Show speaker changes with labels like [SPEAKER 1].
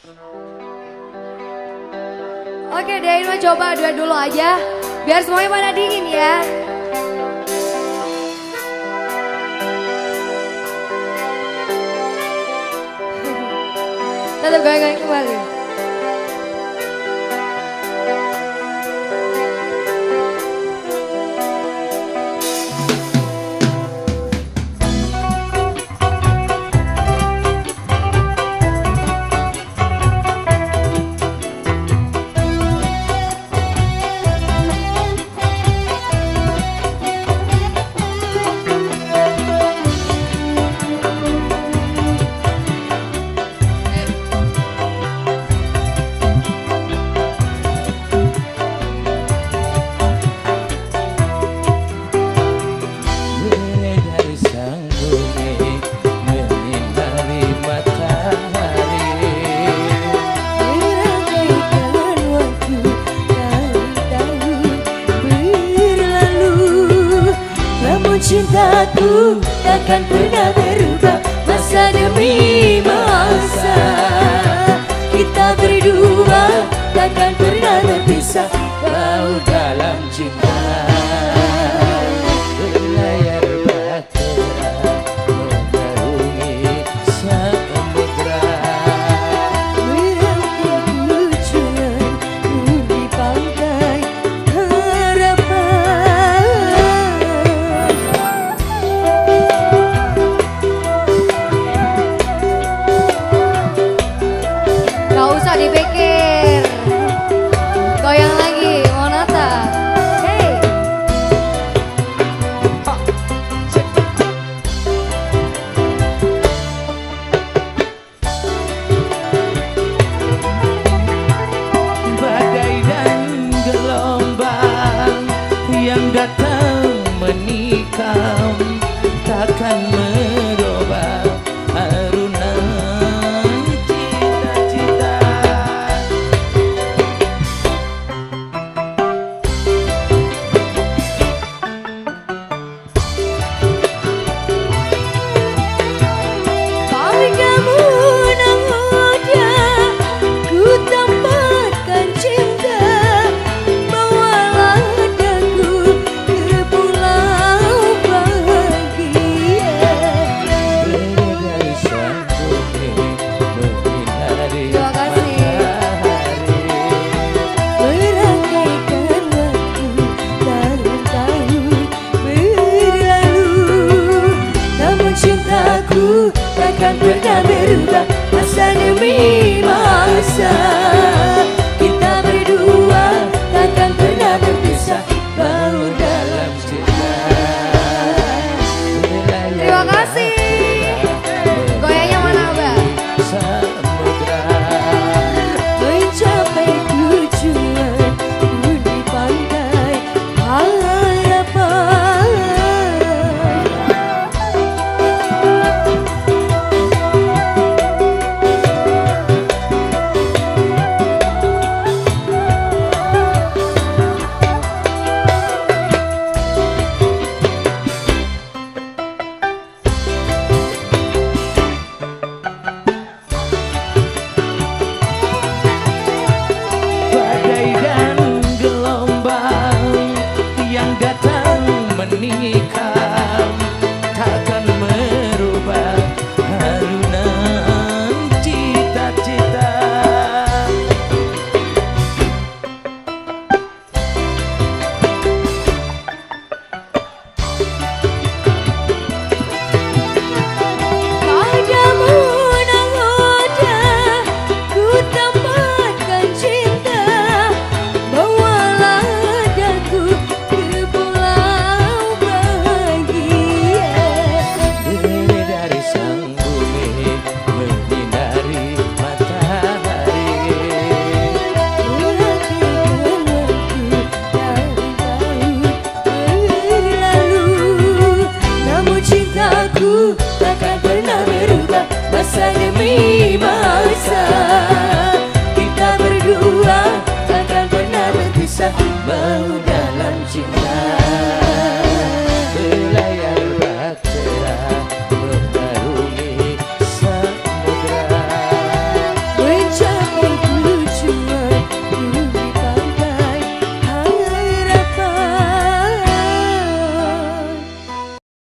[SPEAKER 1] Oke deh, ini coba duet dulu aja. Biar semuanya pada dingin ya. Tetap goyang-goyang kembali.
[SPEAKER 2] Cintaku takkan pernah berubah masa demi masa. Kita berdua takkan pernah berpisah, kau dalam cinta. Berlayar bahtera mengarungi samudra, merangkai tujuanku di pantai harapan.
[SPEAKER 1] Gak usah dipikir. Goyang lagi, Monata. Hey.
[SPEAKER 2] Badai dan gelombang yang datang menikam takkan merubah arunan cita-cita. Tapi kamu nahoda, ku tempatkan cinta. Bawalah daku ke pulau bahagia. Dari sang bumi menyinari matahari, merangkaikan waktu tahun-tahun berlalu. Namun cintaku takkan pernah berubah masa demi masa. Kita berdua takkan pernah berpisah, bahu dalam cinta.
[SPEAKER 1] Terima kasih. Goyangnya mana, Abah?
[SPEAKER 2] Samudra mencapai tujuan di pantai harapan. Badai dan gelombang yang datang menikam takkan merubah harunan cita-cita. Padamu nahoda, ku tempatkan cinta. Bawalah daku ke pulau bahagia. Dari sang bumi menyinari matahari, merangkaikan waktu tahun-tahun berlalu. Namun cintaku takkan pernah berubah masa demi masa.